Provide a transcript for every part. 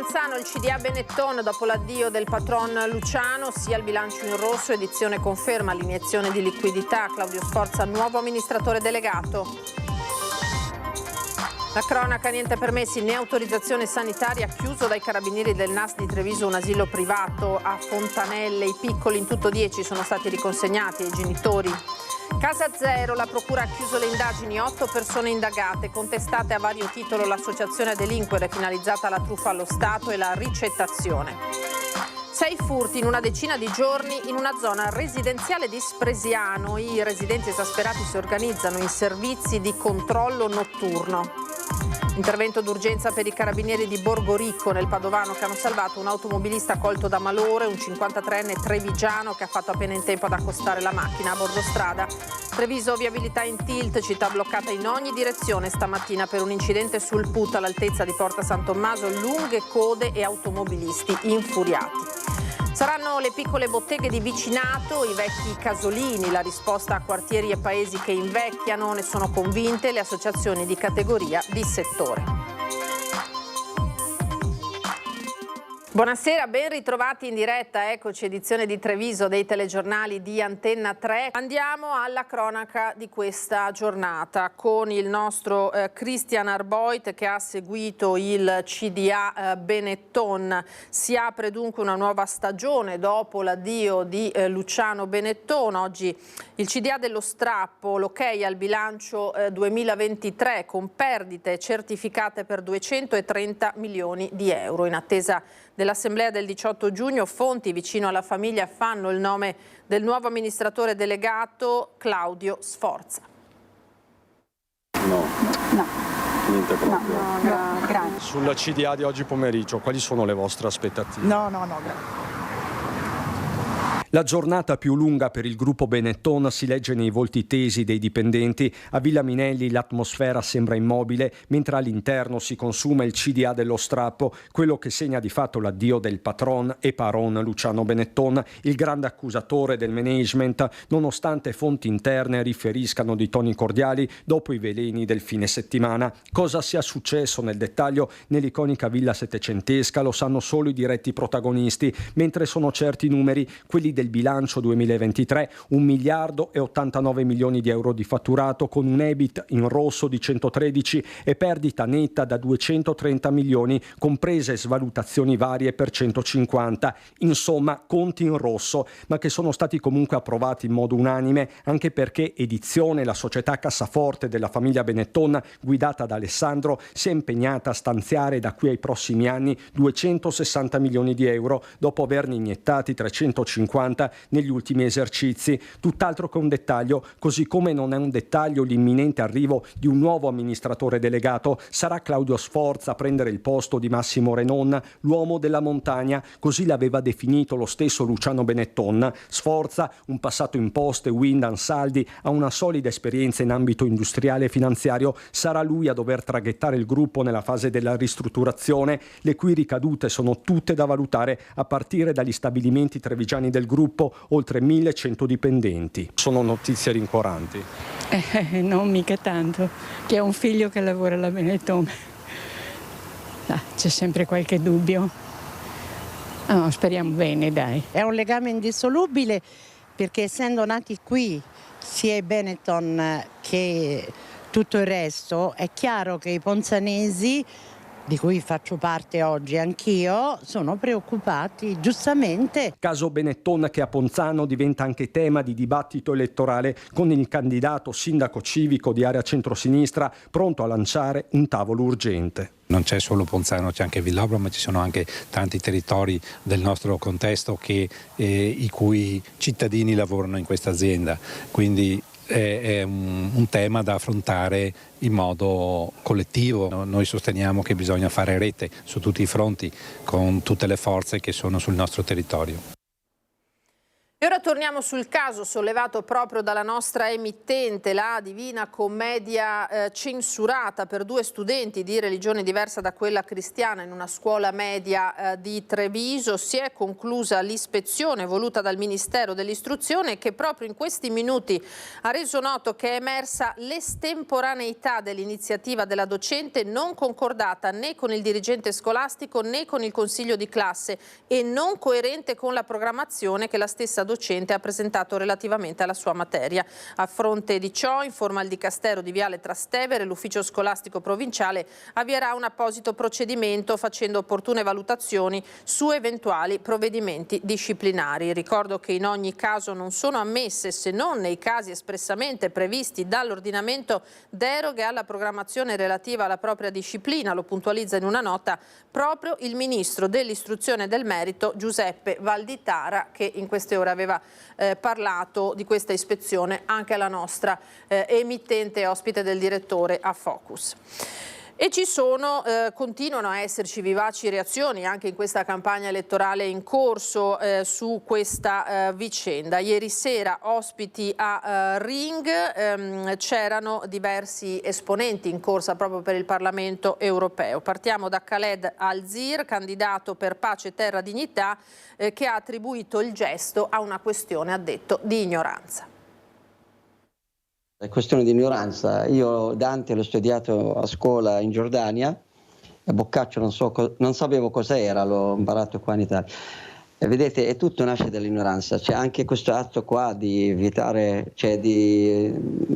Ponzano, il CDA Benetton dopo l'addio del patron Luciano, sia il bilancio in rosso, edizione conferma l'iniezione di liquidità, Claudio Sforza nuovo amministratore delegato. La cronaca, niente permessi né autorizzazione sanitaria, chiuso dai carabinieri del NAS di Treviso un asilo privato a Fontanelle, i piccoli in tutto 10 sono stati riconsegnati ai genitori. Casa Zero, la procura ha chiuso le indagini, 8 persone indagate, contestate a vario titolo l'associazione a delinquere finalizzata alla truffa allo Stato e la ricettazione. 6 furti in una decina di giorni in una zona residenziale di Spresiano. I residenti esasperati si organizzano in servizi di controllo notturno. Intervento d'urgenza per i carabinieri di Borgoricco nel Padovano che hanno salvato un automobilista colto da malore, un 53enne trevigiano che ha fatto appena in tempo ad accostare la macchina a bordo strada. Treviso, viabilità in tilt, città bloccata in ogni direzione stamattina per un incidente sul PUT all'altezza di Porta San Tommaso, lunghe code e automobilisti infuriati. Saranno le piccole botteghe di vicinato, i vecchi casolini, la risposta a quartieri e paesi che invecchiano, ne sono convinte le associazioni di categoria di settore. Buonasera, ben ritrovati in diretta, eccoci edizione di Treviso dei telegiornali di Antenna 3. Andiamo alla cronaca di questa giornata con il nostro Christian Arboit che ha seguito il CDA Benetton. Si apre dunque una nuova stagione dopo l'addio di Luciano Benetton. Oggi il CDA dello strappo, l'ok al bilancio 2023 con perdite certificate per 230 milioni di euro. In attesa dell'assemblea del 18 giugno, fonti vicino alla famiglia fanno il nome del nuovo amministratore delegato Claudio Sforza. No. Niente proprio. No, grazie. Sulla CDA di oggi pomeriggio, quali sono le vostre aspettative? No, grazie. La giornata più lunga per il gruppo Benetton si legge nei volti tesi dei dipendenti. A Villa Minelli l'atmosfera sembra immobile, mentre all'interno si consuma il CDA dello strappo, quello che segna di fatto l'addio del patron e paron Luciano Benetton, il grande accusatore del management, nonostante fonti interne riferiscano di toni cordiali dopo i veleni del fine settimana. Cosa sia successo nel dettaglio nell'iconica villa settecentesca lo sanno solo i diretti protagonisti, mentre sono certi i numeri, quelli del bilancio 2023, 1 miliardo e 89 milioni di euro di fatturato con un EBIT in rosso di 113 e perdita netta da 230 milioni, comprese svalutazioni varie per 150. Insomma, conti in rosso, ma che sono stati comunque approvati in modo unanime, anche perché Edizione, la società cassaforte della famiglia Benetton, guidata da Alessandro, si è impegnata a stanziare da qui ai prossimi anni 260 milioni di euro, dopo averne iniettati 350 negli ultimi esercizi. Tutt'altro che un dettaglio, così come non è un dettaglio l'imminente arrivo di un nuovo amministratore delegato. Sarà Claudio Sforza a prendere il posto di Massimo Renon, l'uomo della montagna, così l'aveva definito lo stesso Luciano Benetton. Sforza, un passato in Poste, Wind, Ansaldi, ha una solida esperienza in ambito industriale e finanziario. Sarà lui a dover traghettare il gruppo nella fase della ristrutturazione, le cui ricadute sono tutte da valutare a partire dagli stabilimenti trevigiani del gruppo, oltre 1100 dipendenti. Sono notizie rincuoranti? Non mica tanto, che ho un figlio che lavora alla Benetton. C'è sempre qualche dubbio. No, speriamo bene, dai. È un legame indissolubile perché essendo nati qui sia i Benetton che tutto il resto, è chiaro che i ponzanesi, di cui faccio parte oggi anch'io, sono preoccupati, giustamente. Caso Benetton che a Ponzano diventa anche tema di dibattito elettorale, con il candidato sindaco civico di area centrosinistra pronto a lanciare un tavolo urgente. Non c'è solo Ponzano, c'è anche Villobro, ma ci sono anche tanti territori del nostro contesto i cui cittadini lavorano in questa azienda, quindi è un tema da affrontare in modo collettivo. Noi sosteniamo che bisogna fare rete su tutti i fronti con tutte le forze che sono sul nostro territorio. E ora torniamo sul caso sollevato proprio dalla nostra emittente, la Divina Commedia censurata per 2 studenti di religione diversa da quella cristiana in una scuola media di Treviso. Si è conclusa l'ispezione voluta dal Ministero dell'Istruzione, che proprio in questi minuti ha reso noto che è emersa l'estemporaneità dell'iniziativa della docente, non concordata né con il dirigente scolastico né con il consiglio di classe e non coerente con la programmazione che la stessa docente ha presentato relativamente alla sua materia. A fronte di ciò, informa il Dicastero di Viale Trastevere, l'ufficio scolastico provinciale avvierà un apposito procedimento facendo opportune valutazioni su eventuali provvedimenti disciplinari. Ricordo che in ogni caso non sono ammesse, se non nei casi espressamente previsti dall'ordinamento, deroghe alla programmazione relativa alla propria disciplina. Lo puntualizza in una nota proprio il Ministro dell'Istruzione e del Merito Giuseppe Valditara, che in queste ore aveva parlato di questa ispezione anche alla nostra emittente ospite del direttore a Focus. E continuano a esserci vivaci reazioni anche in questa campagna elettorale in corso su questa vicenda. Ieri sera ospiti a Ring c'erano diversi esponenti in corsa proprio per il Parlamento europeo. Partiamo da Khaled Al-Zir, candidato per Pace, Terra, Dignità, che ha attribuito il gesto a una questione, ha detto, di ignoranza. È questione di ignoranza. Io Dante l'ho studiato a scuola in Giordania, e Boccaccio non sapevo cos'era, l'ho imparato qua in Italia. E vedete, è tutto nasce dall'ignoranza. C'è anche questo atto qua di vietare, cioè di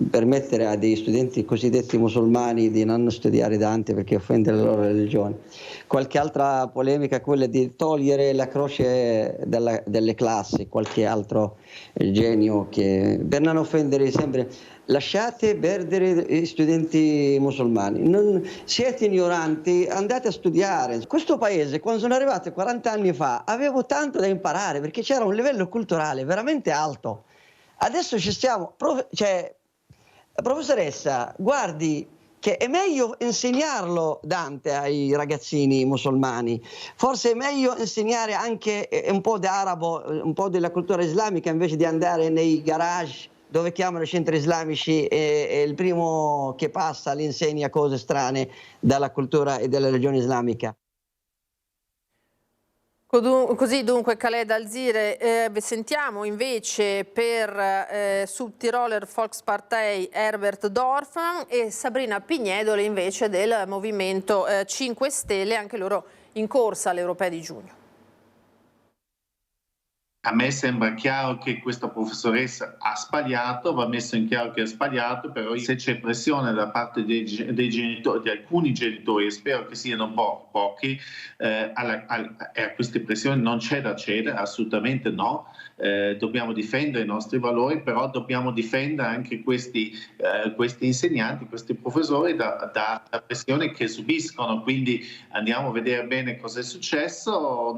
permettere a dei studenti cosiddetti musulmani di non studiare Dante perché offende la loro religione. Qualche altra polemica, quella di togliere la croce delle classi, qualche altro genio che per non offendere sempre. Lasciate perdere gli studenti musulmani, non siete ignoranti, andate a studiare. Questo paese, quando sono arrivato 40 anni fa, avevo tanto da imparare perché c'era un livello culturale veramente alto. Adesso ci stiamo, professoressa, guardi che è meglio insegnarlo Dante ai ragazzini musulmani, forse è meglio insegnare anche un po' di arabo, un po' della cultura islamica invece di andare nei garage dove chiamano i centri islamici e il primo che passa gli insegna cose strane dalla cultura e della religione islamica. Così dunque Khaled Al-Zir. Sentiamo invece per Südtiroler Volkspartei Herbert Dorfmann e Sabrina Pignedoli invece del Movimento 5 Stelle, anche loro in corsa alle europee di giugno. A me sembra chiaro che questa professoressa ha sbagliato, va messo in chiaro che ha sbagliato, però se c'è pressione da parte dei genitori, di alcuni genitori, e spero che siano pochi, a queste pressioni non c'è da cedere, assolutamente no. Dobbiamo difendere i nostri valori, però dobbiamo difendere anche questi insegnanti, questi professori da pressione che subiscono. Quindi andiamo a vedere bene cosa è successo.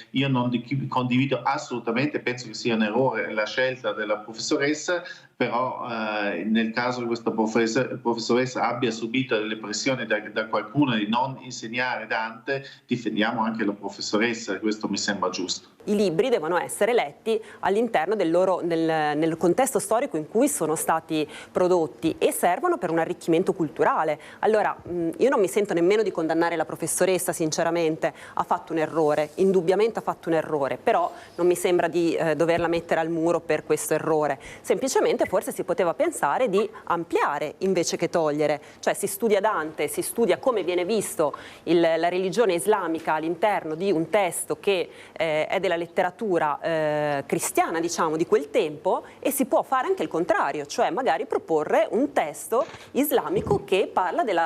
Io non condivido assolutamente, penso che sia un errore la scelta della professoressa, però nel caso che questa professoressa abbia subito delle pressioni da qualcuno di non insegnare Dante, difendiamo anche la professoressa, questo mi sembra giusto. I libri devono essere letti all'interno nel contesto storico in cui sono stati prodotti e servono per un arricchimento culturale. Allora, io non mi sento nemmeno di condannare la professoressa, sinceramente, ha fatto un errore, indubbiamente ha fatto un errore, però non mi sembra di doverla mettere al muro per questo errore. Semplicemente forse si poteva pensare di ampliare invece che togliere, cioè si studia Dante, si studia come viene visto la religione islamica all'interno di un testo che è della letteratura cristiana, diciamo, di quel tempo, e si può fare anche il contrario, cioè magari proporre un testo islamico che parla del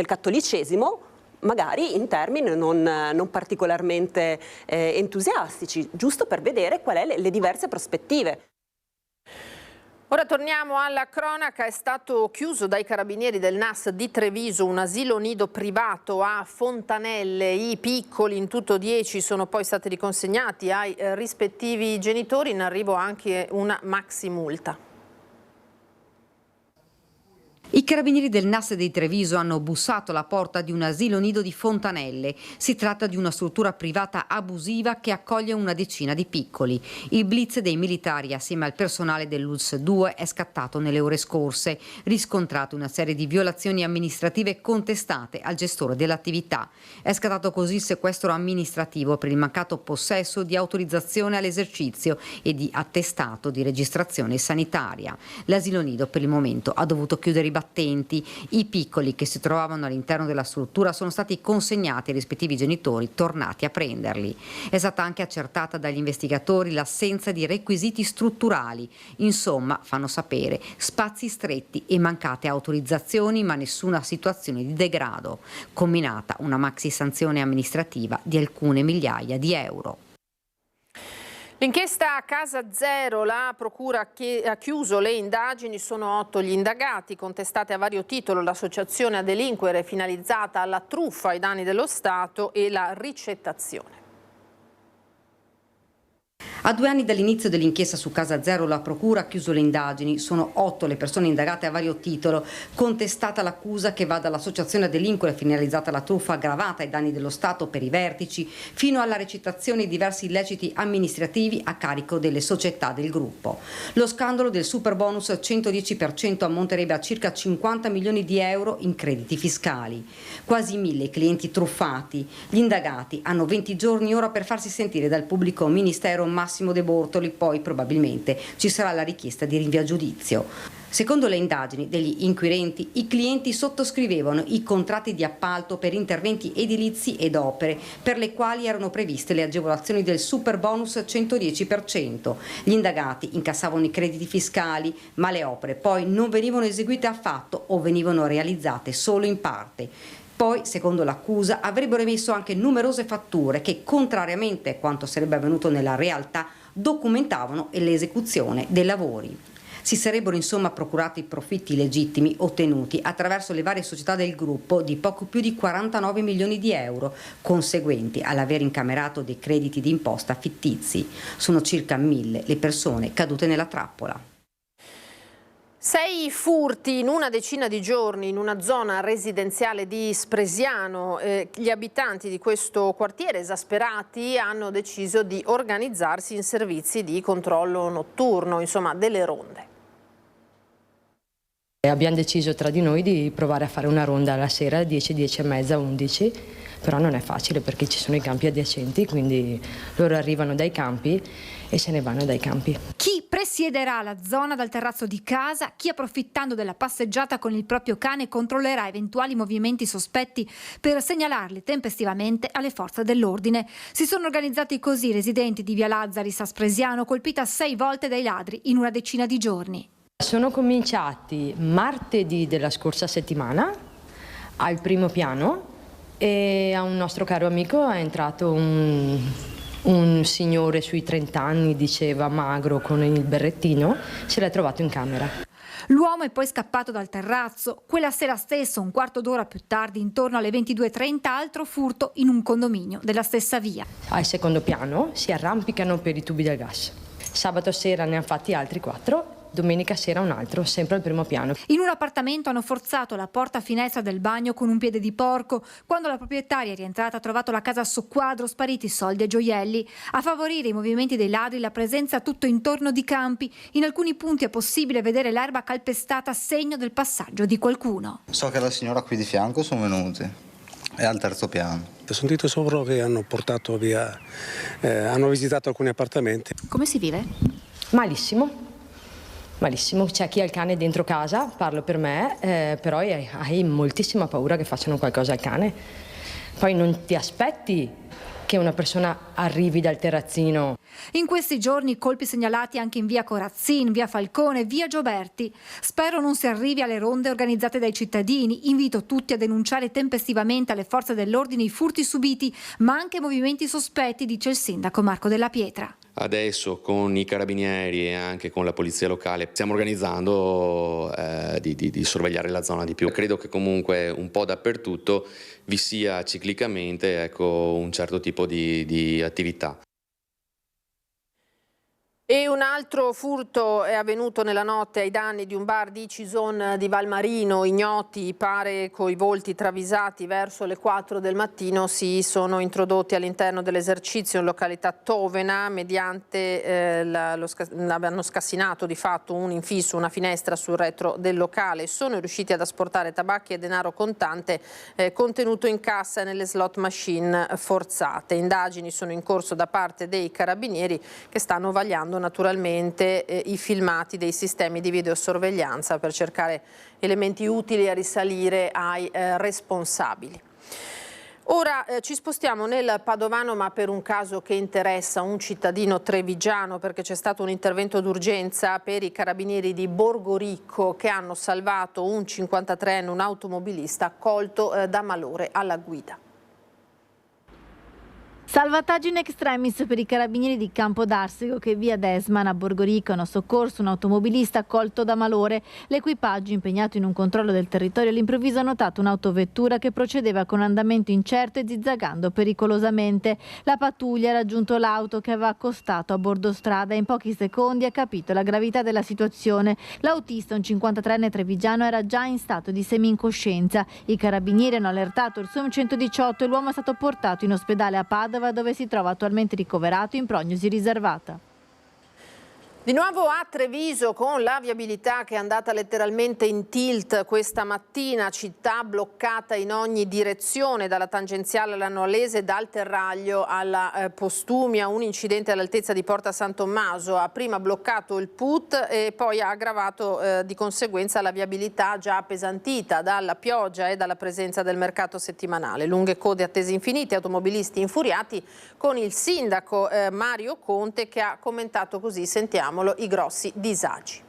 cattolicesimo, magari in termini non particolarmente entusiastici, giusto per vedere qual è le diverse prospettive. Ora torniamo alla cronaca. È stato chiuso dai carabinieri del NAS di Treviso un asilo nido privato a Fontanelle. I piccoli, in tutto 10, sono poi stati riconsegnati ai rispettivi genitori. In arrivo anche una maxi multa. I carabinieri del NAS di Treviso hanno bussato alla porta di un asilo nido di Fontanelle. Si tratta di una struttura privata abusiva che accoglie una decina di piccoli. Il blitz dei militari assieme al personale dell'ULSS 2 è scattato nelle ore scorse, riscontrato una serie di violazioni amministrative contestate al gestore dell'attività. È scattato così il sequestro amministrativo per il mancato possesso di autorizzazione all'esercizio e di attestato di registrazione sanitaria. L'asilo nido per il momento ha dovuto chiudere i battenti. I piccoli che si trovavano all'interno della struttura sono stati consegnati ai rispettivi genitori tornati a prenderli. È stata anche accertata dagli investigatori l'assenza di requisiti strutturali. Insomma, fanno sapere, spazi stretti e mancate autorizzazioni, ma nessuna situazione di degrado. Combinata una maxi sanzione amministrativa di alcune migliaia di euro. L'inchiesta a Casa Zero, la procura che ha chiuso le indagini, sono 8 gli indagati, contestate a vario titolo l'associazione a delinquere finalizzata alla truffa ai danni dello Stato e la ricettazione. A 2 anni dall'inizio dell'inchiesta su Casa Zero, la procura ha chiuso le indagini. Sono 8 le persone indagate a vario titolo, contestata l'accusa che va dall'associazione a delinquere finalizzata alla truffa aggravata ai danni dello Stato per i vertici, fino alla ricettazione di diversi illeciti amministrativi a carico delle società del gruppo. Lo scandalo del superbonus 110% ammonterebbe a circa 50 milioni di euro in crediti fiscali. Quasi 1000 clienti truffati. Gli indagati hanno 20 giorni ora per farsi sentire dal pubblico ministero Massimo De Bortoli, poi probabilmente ci sarà la richiesta di rinvio a giudizio. Secondo le indagini degli inquirenti, i clienti sottoscrivevano i contratti di appalto per interventi edilizi ed opere, per le quali erano previste le agevolazioni del superbonus 110%. Gli indagati incassavano i crediti fiscali, ma le opere poi non venivano eseguite affatto o venivano realizzate solo in parte. Poi, secondo l'accusa, avrebbero emesso anche numerose fatture che, contrariamente a quanto sarebbe avvenuto nella realtà, documentavano l'esecuzione dei lavori. Si sarebbero insomma procurati profitti legittimi ottenuti attraverso le varie società del gruppo di poco più di 49 milioni di euro, conseguenti all'aver incamerato dei crediti d'imposta fittizi. Sono circa 1000 le persone cadute nella trappola. 6 furti in una decina di giorni in una zona residenziale di Spresiano. Gli abitanti di questo quartiere, esasperati, hanno deciso di organizzarsi in servizi di controllo notturno, insomma delle ronde. Abbiamo deciso tra di noi di provare a fare una ronda alla sera, 10, 10 e mezza, 11, però non è facile perché ci sono i campi adiacenti, quindi loro arrivano dai campi e se ne vanno dai campi. Chi presiederà la zona dal terrazzo di casa, chi approfittando della passeggiata con il proprio cane controllerà eventuali movimenti sospetti per segnalarli tempestivamente alle forze dell'ordine. Si sono organizzati così i residenti di via Lazzaris a Spresiano, colpita 6 volte dai ladri in una decina di giorni. Sono cominciati martedì della scorsa settimana al primo piano e a un nostro caro amico è entrato un signore sui 30 anni, diceva magro, con il berrettino, se l'è trovato in camera. L'uomo è poi scappato dal terrazzo. Quella sera stessa, un quarto d'ora più tardi, intorno alle 22:30, altro furto in un condominio della stessa via. Al secondo piano si arrampicano per i tubi del gas. Sabato sera ne hanno fatti altri 4. Domenica sera un altro, sempre al primo piano. In un appartamento hanno forzato la porta finestra del bagno con un piede di porco. Quando la proprietaria è rientrata ha trovato la casa a soqquadro, spariti soldi e gioielli. A favorire i movimenti dei ladri la presenza tutto intorno di campi. In alcuni punti è possibile vedere l'erba calpestata, segno del passaggio di qualcuno. So che la signora qui di fianco sono venuti, è al terzo piano. Ho sentito solo che hanno portato via, hanno visitato alcuni appartamenti. Come si vive? Malissimo. Malissimo, c'è chi ha il cane dentro casa, parlo per me, però hai moltissima paura che facciano qualcosa al cane. Poi non ti aspetti che una persona arrivi dal terrazzino. In questi giorni colpi segnalati anche in via Corazzin, via Falcone, via Gioberti. Spero non si arrivi alle ronde organizzate dai cittadini. Invito tutti a denunciare tempestivamente alle forze dell'ordine i furti subiti, ma anche movimenti sospetti, dice il sindaco Marco Della Pietra. Adesso con i carabinieri e anche con la polizia locale stiamo organizzando di sorvegliare la zona di più. Credo che comunque un po' dappertutto vi sia ciclicamente un certo tipo di attività. E un altro furto è avvenuto nella notte ai danni di un bar di Cison di Valmarino. Ignoti, pare coi volti travisati, verso le 4 del mattino si sono introdotti all'interno dell'esercizio in località Tovena mediante hanno scassinato di fatto un infisso, una finestra sul retro del locale. Sono riusciti ad asportare tabacchi e denaro contante contenuto in cassa nelle slot machine forzate. Indagini sono in corso da parte dei carabinieri che stanno vagliando naturalmente i filmati dei sistemi di videosorveglianza per cercare elementi utili a risalire ai responsabili. Ora ci spostiamo nel Padovano, ma per un caso che interessa un cittadino trevigiano, perché c'è stato un intervento d'urgenza per i carabinieri di Borgoricco che hanno salvato un 53enne, un automobilista colto da malore alla guida. Salvataggio in extremis per i carabinieri di Campodarsego che via Desman a Borgoricco hanno soccorso un automobilista colto da malore. L'equipaggio, impegnato in un controllo del territorio, all'improvviso ha notato un'autovettura che procedeva con andamento incerto e zizzagando pericolosamente. La pattuglia ha raggiunto l'auto che aveva accostato a bordo strada e in pochi secondi ha capito la gravità della situazione. L'autista, un 53enne trevigiano, era già in stato di semi-incoscienza. I carabinieri hanno allertato il SOM 118 e l'uomo è stato portato in ospedale a Padova, dove si trova attualmente ricoverato in prognosi riservata. Di nuovo a Treviso con la viabilità che è andata letteralmente in tilt questa mattina, città bloccata in ogni direzione, dalla tangenziale alla Noalese, dal Terraglio alla Postumia. Un incidente all'altezza di Porta San Tommaso ha prima bloccato il PUT e poi ha aggravato di conseguenza la viabilità già appesantita dalla pioggia e dalla presenza del mercato settimanale. Lunghe code, attese infinite, automobilisti infuriati, con il sindaco Mario Conte che ha commentato così, sentiamo i grossi disagi.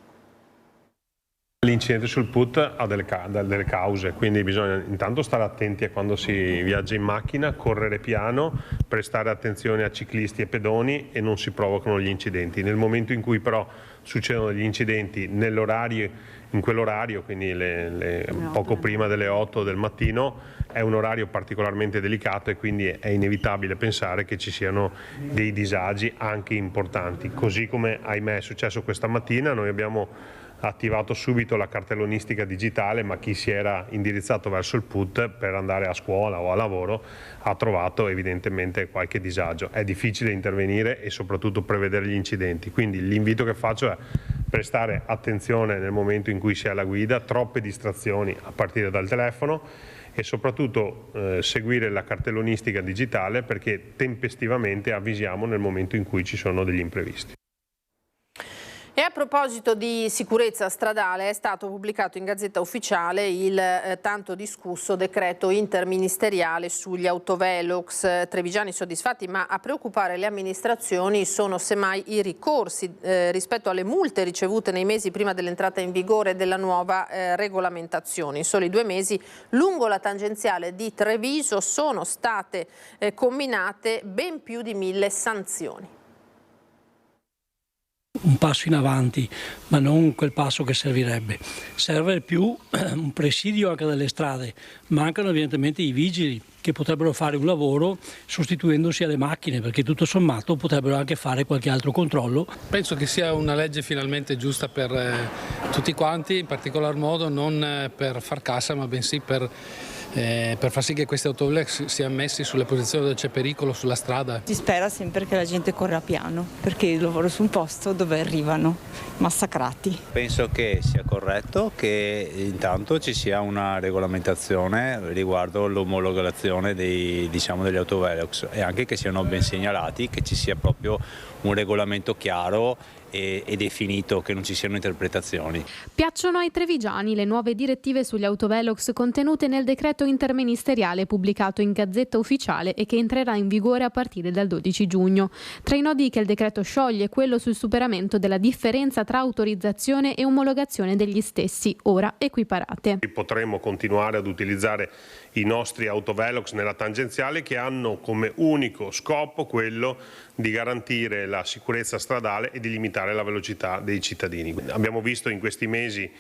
L'incidente sul PUT ha delle cause, quindi bisogna intanto stare attenti a quando si viaggia in macchina, correre piano, prestare attenzione a ciclisti e pedoni e non si provocano gli incidenti. Nel momento in cui però succedono degli incidenti in quell'orario, quindi poco prima delle 8 del mattino, è un orario particolarmente delicato e quindi è inevitabile pensare che ci siano dei disagi anche importanti. Così come ahimè è successo questa mattina, noi abbiamo attivato subito la cartellonistica digitale, ma chi si era indirizzato verso il PUT per andare a scuola o a lavoro ha trovato evidentemente qualche disagio. È difficile intervenire e soprattutto prevedere gli incidenti, quindi l'invito che faccio è prestare attenzione nel momento in cui si è alla guida, troppe distrazioni a partire dal telefono e soprattutto seguire la cartellonistica digitale, perché tempestivamente avvisiamo nel momento in cui ci sono degli imprevisti. E a proposito di sicurezza stradale è stato pubblicato in Gazzetta Ufficiale il tanto discusso decreto interministeriale sugli autovelox. Trevigiani soddisfatti, ma a preoccupare le amministrazioni sono semmai i ricorsi rispetto alle multe ricevute nei mesi prima dell'entrata in vigore della nuova regolamentazione. In soli 2 mesi lungo la tangenziale di Treviso sono state comminate ben più di 1000 sanzioni. Un passo in avanti, ma non quel passo che servirebbe. Serve più un presidio anche delle strade. Mancano evidentemente i vigili che potrebbero fare un lavoro sostituendosi alle macchine, perché tutto sommato potrebbero anche fare qualche altro controllo. Penso che sia una legge finalmente giusta per tutti quanti, in particolar modo non per far cassa, ma bensì per far sì che questi autovelox siano messi sulle posizioni dove c'è pericolo sulla strada. Si spera sempre che la gente corra piano, perché io lavoro su un posto dove arrivano massacrati. Penso che sia corretto che intanto ci sia una regolamentazione riguardo l'omologazione degli autovelox e anche che siano ben segnalati, che ci sia proprio un regolamento chiaro e definito, che non ci siano interpretazioni. Piacciono ai trevigiani le nuove direttive sugli autovelox contenute nel decreto interministeriale pubblicato in Gazzetta Ufficiale e che entrerà in vigore a partire dal 12 giugno. Tra i nodi che il decreto scioglie quello sul superamento della differenza tra autorizzazione e omologazione degli stessi, ora equiparate. Potremo continuare ad utilizzare i nostri autovelox nella tangenziale, che hanno come unico scopo quello di garantire la sicurezza stradale e di limitare la velocità dei cittadini. Abbiamo visto in questi mesi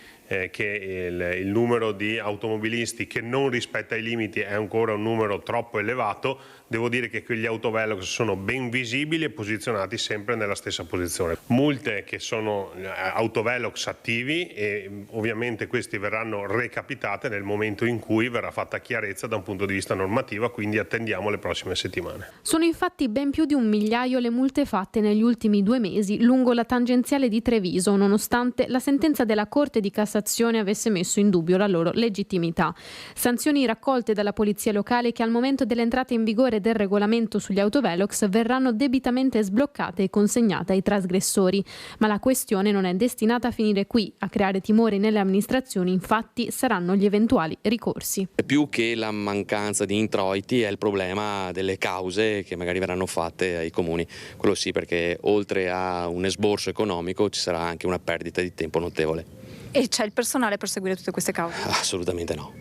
che il numero di automobilisti che non rispetta i limiti è ancora un numero troppo elevato, devo dire che quegli autovelox sono ben visibili e posizionati sempre nella stessa posizione. Multe che sono autovelox attivi e ovviamente questi verranno recapitate nel momento in cui verrà fatta chiarezza da un punto di vista normativo, quindi attendiamo le prossime settimane. Sono infatti ben più di 1 migliaio le multe fatte negli ultimi 2 mesi lungo la tangenziale di Treviso, nonostante la sentenza della Corte di Cassazione avesse messo in dubbio la loro legittimità. Sanzioni raccolte dalla polizia locale che al momento dell'entrata in vigore del regolamento sugli autovelox verranno debitamente sbloccate e consegnate ai trasgressori. Ma la questione non è destinata a finire qui. A creare timore nelle amministrazioni, infatti, saranno gli eventuali ricorsi. Più che la mancanza di introiti è il problema delle cause che magari verranno fatte ai comuni. Quello sì, perché oltre a un esborso economico ci sarà anche una perdita di tempo notevole. E c'è il personale per seguire tutte queste cause? Assolutamente no.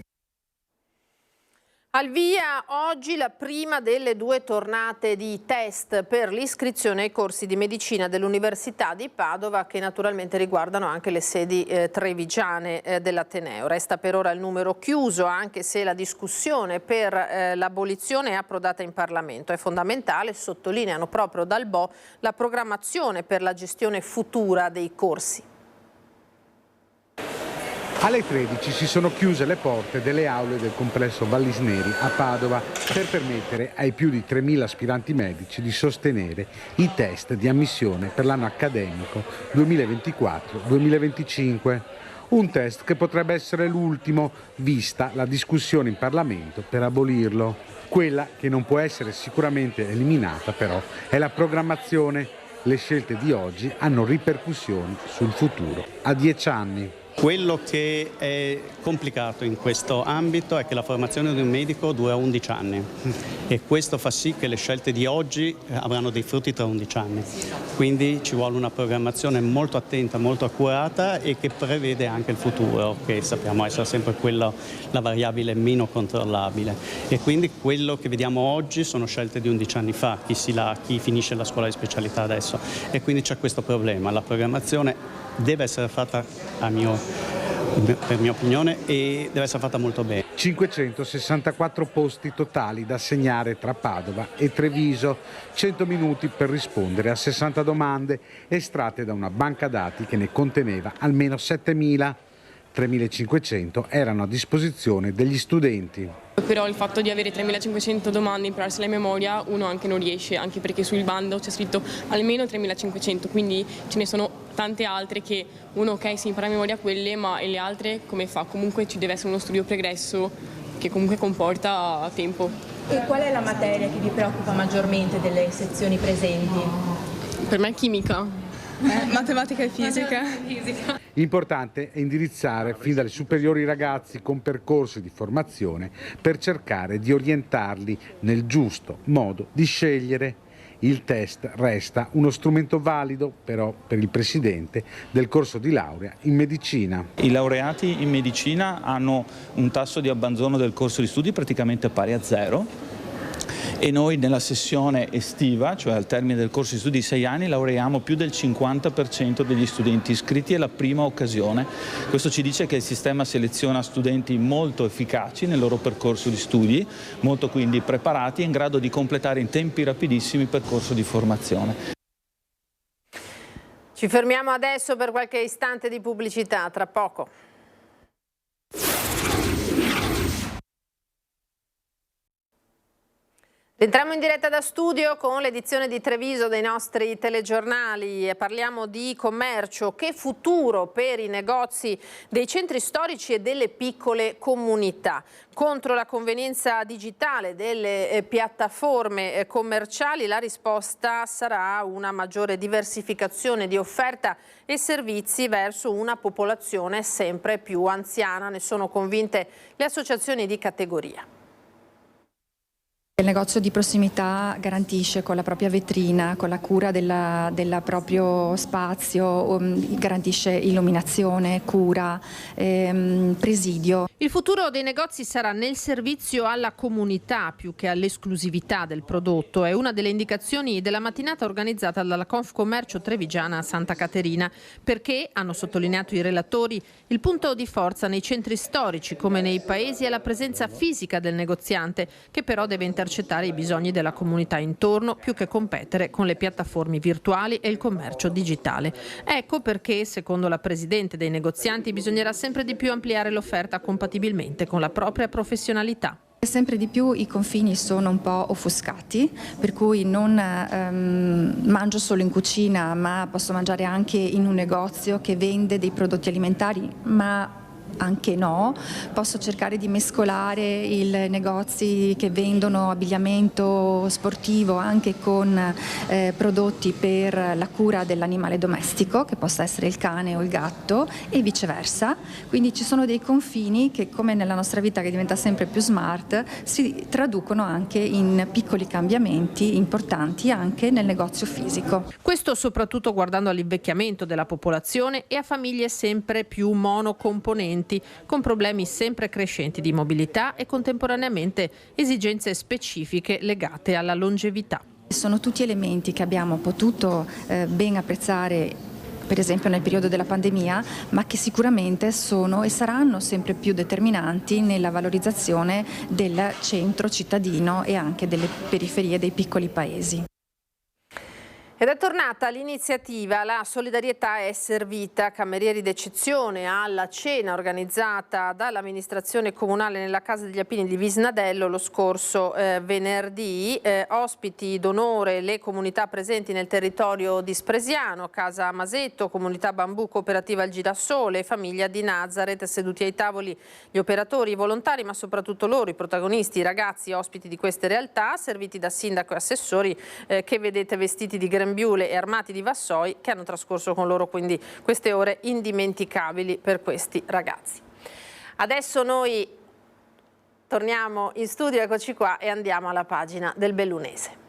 Al via oggi la prima delle 2 tornate di test per l'iscrizione ai corsi di medicina dell'Università di Padova, che naturalmente riguardano anche le sedi trevigiane dell'Ateneo. Resta per ora il numero chiuso, anche se la discussione per l'abolizione è approdata in Parlamento. È fondamentale, sottolineano proprio dal BO, la programmazione per la gestione futura dei corsi. Alle 13 si sono chiuse le porte delle aule del complesso Vallisneri a Padova per permettere ai più di 3.000 aspiranti medici di sostenere i test di ammissione per l'anno accademico 2024-2025. Un test che potrebbe essere l'ultimo, vista la discussione in Parlamento per abolirlo. Quella che non può essere sicuramente eliminata però è la programmazione. Le scelte di oggi hanno ripercussioni sul futuro a 10 anni. Quello che è complicato in questo ambito è che la formazione di un medico dura 11 anni e questo fa sì che le scelte di oggi avranno dei frutti tra 11 anni. Quindi ci vuole una programmazione molto attenta, molto accurata e che prevede anche il futuro, che sappiamo essere sempre quella la variabile meno controllabile. E quindi quello che vediamo oggi sono scelte di 11 anni fa, chi finisce la scuola di specialità adesso. E quindi c'è questo problema, la programmazione deve essere fatta, per mia opinione, e deve essere fatta molto bene. 564 posti totali da assegnare tra Padova e Treviso, 100 minuti per rispondere a 60 domande estratte da una banca dati che ne conteneva almeno 7.000. 3.500 erano a disposizione degli studenti. Però il fatto di avere 3.500 domande, impararsi la memoria, uno anche non riesce, anche perché sul bando c'è scritto almeno 3.500, quindi ce ne sono tante altre che uno ok si impara a memoria quelle, ma e le altre come fa? Comunque ci deve essere uno studio pregresso che comunque comporta tempo. E qual è la materia che vi preoccupa maggiormente delle sezioni presenti? Per me chimica. Matematica e fisica. Importante è indirizzare fin dalle superiori i ragazzi con percorsi di formazione per cercare di orientarli nel giusto modo di scegliere. Il test resta uno strumento valido però per il presidente del corso di laurea in medicina. I laureati in medicina hanno un tasso di abbandono del corso di studi praticamente pari a 0. E noi nella sessione estiva, cioè al termine del corso di studi di 6 anni, laureiamo più del 50% degli studenti iscritti, è la prima occasione. Questo ci dice che il sistema seleziona studenti molto efficaci nel loro percorso di studi, molto quindi preparati e in grado di completare in tempi rapidissimi il percorso di formazione. Ci fermiamo adesso per qualche istante di pubblicità, tra poco. Entriamo in diretta da studio con l'edizione di Treviso dei nostri telegiornali e parliamo di commercio. Che futuro per i negozi dei centri storici e delle piccole comunità? Contro la convenienza digitale delle piattaforme commerciali la risposta sarà una maggiore diversificazione di offerta e servizi verso una popolazione sempre più anziana. Ne sono convinte le associazioni di categoria. Il negozio di prossimità garantisce con la propria vetrina, con la cura del proprio spazio, garantisce illuminazione, cura, presidio. Il futuro dei negozi sarà nel servizio alla comunità più che all'esclusività del prodotto. È una delle indicazioni della mattinata organizzata dalla Confcommercio Trevigiana a Santa Caterina, perché, hanno sottolineato i relatori, il punto di forza nei centri storici come nei paesi è la presenza fisica del negoziante, che però deve intercettare i bisogni della comunità intorno più che competere con le piattaforme virtuali e il commercio digitale. Ecco perché, secondo la presidente dei negozianti, bisognerà sempre di più ampliare l'offerta compatibilmente con la propria professionalità. Sempre di più i confini sono un po' offuscati, per cui non mangio solo in cucina, ma posso mangiare anche in un negozio che vende dei prodotti alimentari, ma anche no, posso cercare di mescolare i negozi che vendono abbigliamento sportivo anche con prodotti per la cura dell'animale domestico, che possa essere il cane o il gatto, e viceversa. Quindi ci sono dei confini che, come nella nostra vita che diventa sempre più smart, si traducono anche in piccoli cambiamenti importanti anche nel negozio fisico. Questo soprattutto guardando all'invecchiamento della popolazione e a famiglie sempre più monocomponenti, con problemi sempre crescenti di mobilità e contemporaneamente esigenze specifiche legate alla longevità. Sono tutti elementi che abbiamo potuto ben apprezzare, per esempio nel periodo della pandemia, ma che sicuramente sono e saranno sempre più determinanti nella valorizzazione del centro cittadino e anche delle periferie dei piccoli paesi. Ed è tornata l'iniziativa La solidarietà è servita, camerieri d'eccezione alla cena organizzata dall'amministrazione comunale nella Casa degli Apini di Visnadello lo scorso venerdì. Ospiti d'onore le comunità presenti nel territorio di Spresiano, Casa Masetto, Comunità Bambù, Cooperativa Il Girasole, Famiglia di Nazareth. Seduti ai tavoli gli operatori, i volontari, ma soprattutto loro, i protagonisti, i ragazzi ospiti di queste realtà, serviti da sindaco e assessori che vedete vestiti di grembiule e armati di vassoi, che hanno trascorso con loro quindi queste ore indimenticabili per questi ragazzi. Adesso noi torniamo in studio, eccoci qua, e andiamo alla pagina del Bellunese.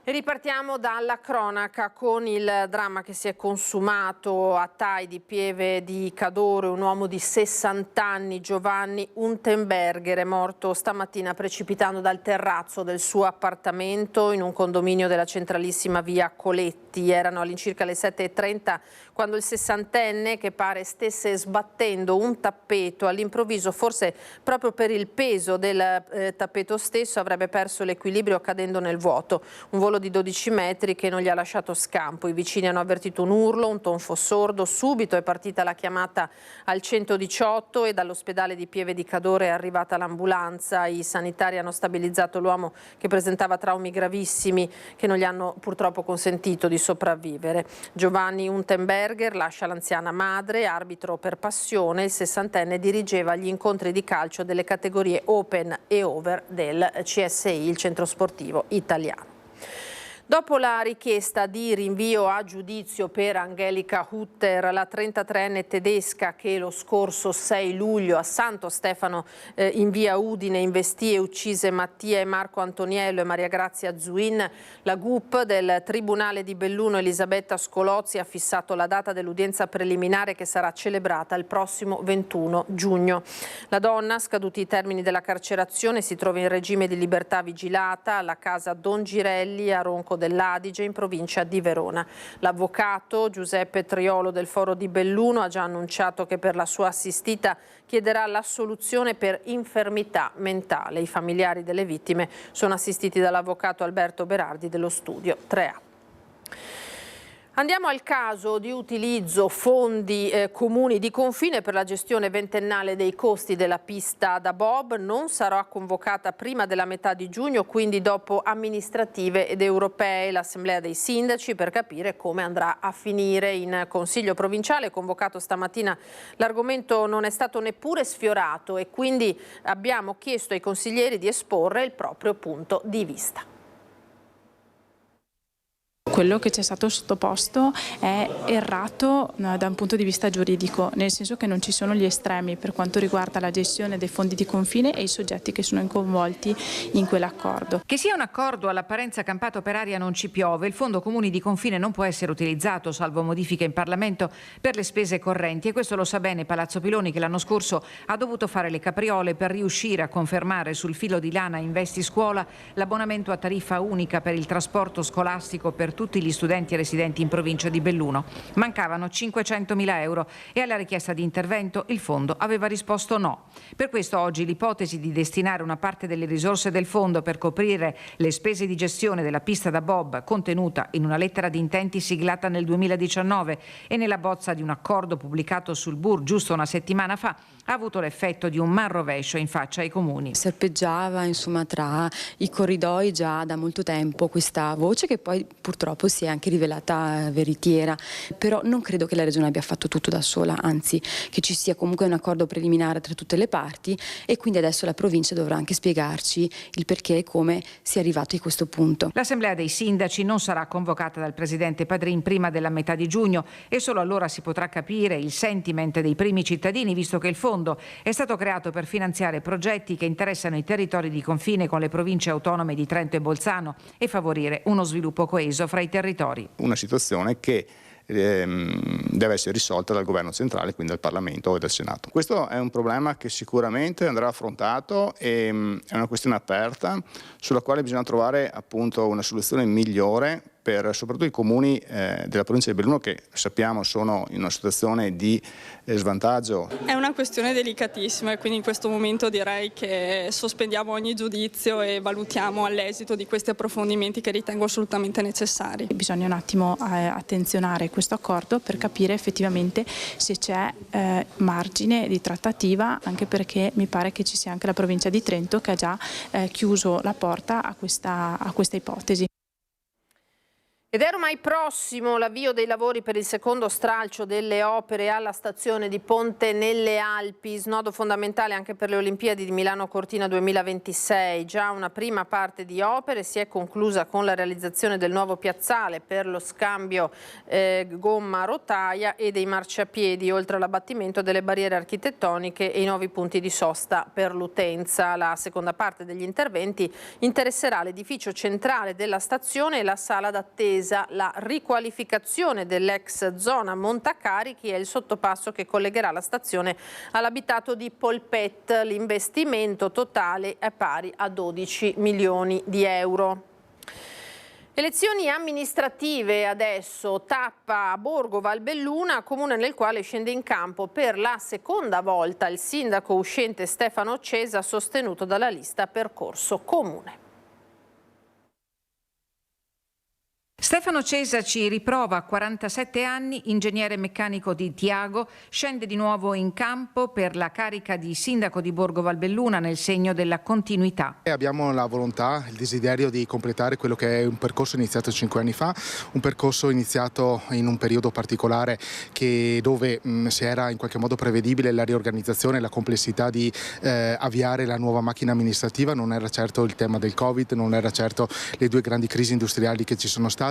Ripartiamo dalla cronaca con il dramma che si è consumato a Tai di Pieve di Cadore. Un uomo di 60 anni, Giovanni Unterberger, è morto stamattina precipitando dal terrazzo del suo appartamento in un condominio della centralissima via Coletti. Erano all'incirca le 7:30 quando il sessantenne, che pare stesse sbattendo un tappeto, all'improvviso, forse proprio per il peso del tappeto stesso, avrebbe perso l'equilibrio cadendo nel vuoto. Un volo di 12 metri che non gli ha lasciato scampo. I vicini hanno avvertito un urlo, un tonfo sordo. Subito è partita la chiamata al 118 e dall'ospedale di Pieve di Cadore è arrivata l'ambulanza. I sanitari hanno stabilizzato l'uomo, che presentava traumi gravissimi che non gli hanno purtroppo consentito di sopravvivere. Giovanni Unterberger lascia l'anziana madre, arbitro per passione. Il sessantenne dirigeva gli incontri di calcio delle categorie Open e Over del CSI, il centro sportivo italiano. Dopo la richiesta di rinvio a giudizio per Angelica Hutter, la 33enne tedesca che lo scorso 6 luglio a Santo Stefano in via Udine investì e uccise Mattia e Marco Antoniello e Maria Grazia Zuin, la GUP del Tribunale di Belluno Elisabetta Scolozzi ha fissato la data dell'udienza preliminare che sarà celebrata il prossimo 21 giugno. La donna, scaduti i termini della carcerazione, si trova in regime di libertà vigilata alla casa Don Girelli a Ronco dell'Adige in provincia di Verona. L'avvocato Giuseppe Triolo del Foro di Belluno ha già annunciato che per la sua assistita chiederà l'assoluzione per infermità mentale. I familiari delle vittime sono assistiti dall'avvocato Alberto Berardi dello studio 3A. Andiamo al caso di utilizzo fondi comuni di confine per la gestione ventennale dei costi della pista da bob. Non sarà convocata prima della metà di giugno, quindi dopo amministrative ed europee, l'assemblea dei sindaci per capire come andrà a finire. In Consiglio provinciale convocato stamattina l'argomento non è stato neppure sfiorato e quindi abbiamo chiesto ai consiglieri di esporre il proprio punto di vista. Quello che ci è stato sottoposto è errato da un punto di vista giuridico, nel senso che non ci sono gli estremi per quanto riguarda la gestione dei fondi di confine e i soggetti che sono coinvolti in quell'accordo. Che sia un accordo all'apparenza campato per aria non ci piove, il Fondo Comuni di Confine non può essere utilizzato, salvo modifiche in Parlamento, per le spese correnti, e questo lo sa bene Palazzo Piloni, che l'anno scorso ha dovuto fare le capriole per riuscire a confermare sul filo di lana Investi Scuola l'abbonamento a tariffa unica per il trasporto scolastico per tutti gli studenti residenti in provincia di Belluno. Mancavano 500.000 euro e alla richiesta di intervento il fondo aveva risposto no. Per questo oggi l'ipotesi di destinare una parte delle risorse del fondo per coprire le spese di gestione della pista da bob, contenuta in una lettera di intenti siglata nel 2019 e nella bozza di un accordo pubblicato sul BUR giusto una settimana fa, ha avuto l'effetto di un manrovescio in faccia ai comuni. Serpeggiava insomma tra i corridoi già da molto tempo questa voce, che poi purtroppo si è anche rivelata veritiera, però non credo che la Regione abbia fatto tutto da sola, anzi che ci sia comunque un accordo preliminare tra tutte le parti, e quindi adesso la provincia dovrà anche spiegarci il perché e come sia arrivato a questo punto. L'assemblea dei sindaci non sarà convocata dal presidente Padrin prima della metà di giugno e solo allora si potrà capire il sentiment dei primi cittadini, visto che il fondo è stato creato per finanziare progetti che interessano i territori di confine con le province autonome di Trento e Bolzano e favorire uno sviluppo coeso fra i territori. Una situazione che deve essere risolta dal governo centrale, quindi dal Parlamento e dal Senato. Questo è un problema che sicuramente andrà affrontato e è una questione aperta sulla quale bisogna trovare appunto una soluzione migliore per soprattutto i comuni della provincia di Belluno, che sappiamo sono in una situazione di svantaggio. È una questione delicatissima e quindi in questo momento direi che sospendiamo ogni giudizio e valutiamo all'esito di questi approfondimenti che ritengo assolutamente necessari. Bisogna un attimo attenzionare questo accordo per capire effettivamente se c'è margine di trattativa, anche perché mi pare che ci sia anche la provincia di Trento che ha già chiuso la porta a questa ipotesi. Ed è ormai prossimo l'avvio dei lavori per il secondo stralcio delle opere alla stazione di Ponte nelle Alpi, snodo fondamentale anche per le Olimpiadi di Milano Cortina 2026. Già una prima parte di opere si è conclusa con la realizzazione del nuovo piazzale per lo scambio gomma-rotaia e dei marciapiedi, oltre all'abbattimento delle barriere architettoniche e i nuovi punti di sosta per l'utenza. La seconda parte degli interventi interesserà l'edificio centrale della stazione e la sala d'attesa. La riqualificazione dell'ex zona Montacarichi è il sottopasso che collegherà la stazione all'abitato di Polpet. L'investimento totale è pari a 12 milioni di euro. Elezioni amministrative adesso, tappa a Borgo Valbelluna, comune nel quale scende in campo per la seconda volta il sindaco uscente Stefano Cesa, sostenuto dalla lista Percorso Comune. Stefano Cesa ci riprova a 47 anni, ingegnere meccanico di Tiago, scende di nuovo in campo per la carica di sindaco di Borgo Valbelluna nel segno della continuità. Abbiamo la volontà, il desiderio di completare quello che è un percorso iniziato 5 anni fa, un percorso iniziato in un periodo particolare dove si era in qualche modo prevedibile la riorganizzazione e la complessità di avviare la nuova macchina amministrativa. Non era certo il tema del Covid, non era certo le due grandi crisi industriali che ci sono state,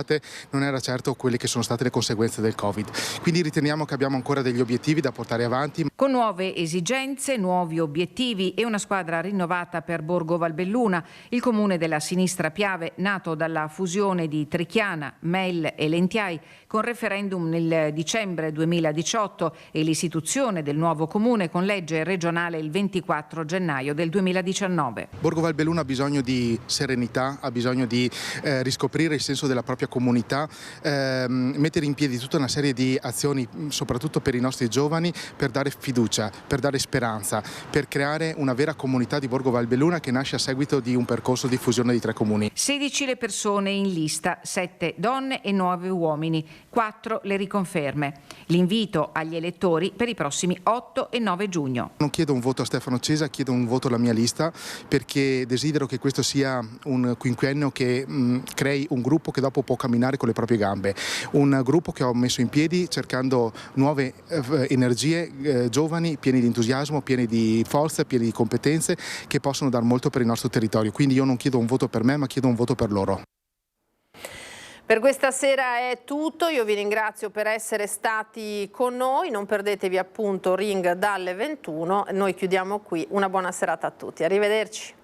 non era certo quelle che sono state le conseguenze del Covid. Quindi riteniamo che abbiamo ancora degli obiettivi da portare avanti. Con nuove esigenze, nuovi obiettivi e una squadra rinnovata per Borgo Valbelluna, il comune della sinistra Piave, nato dalla fusione di Trichiana, Mel e Lentiai, con referendum nel dicembre 2018 e l'istituzione del nuovo comune con legge regionale il 24 gennaio del 2019. Borgo Valbelluna ha bisogno di serenità, ha bisogno di riscoprire il senso della propria comunità, mettere in piedi tutta una serie di azioni, soprattutto per i nostri giovani, per dare fiducia, per dare speranza, per creare una vera comunità di Borgo Valbelluna che nasce a seguito di un percorso di fusione di 3 comuni. 16 le persone in lista, 7 donne e 9 uomini, 4 le riconferme. L'invito agli elettori per i prossimi 8 e 9 giugno. Non chiedo un voto a Stefano Cesa, chiedo un voto alla mia lista, perché desidero che questo sia un quinquennio che crei un gruppo che dopo può camminare con le proprie gambe, un gruppo che ho messo in piedi cercando nuove energie, giovani, pieni di entusiasmo, pieni di forza, pieni di competenze, che possono dar molto per il nostro territorio. Quindi io non chiedo un voto per me, ma chiedo un voto per loro. Per questa sera è tutto, io vi ringrazio per essere stati con noi, non perdetevi appunto Ring dalle 21, noi chiudiamo qui, una buona serata a tutti, arrivederci.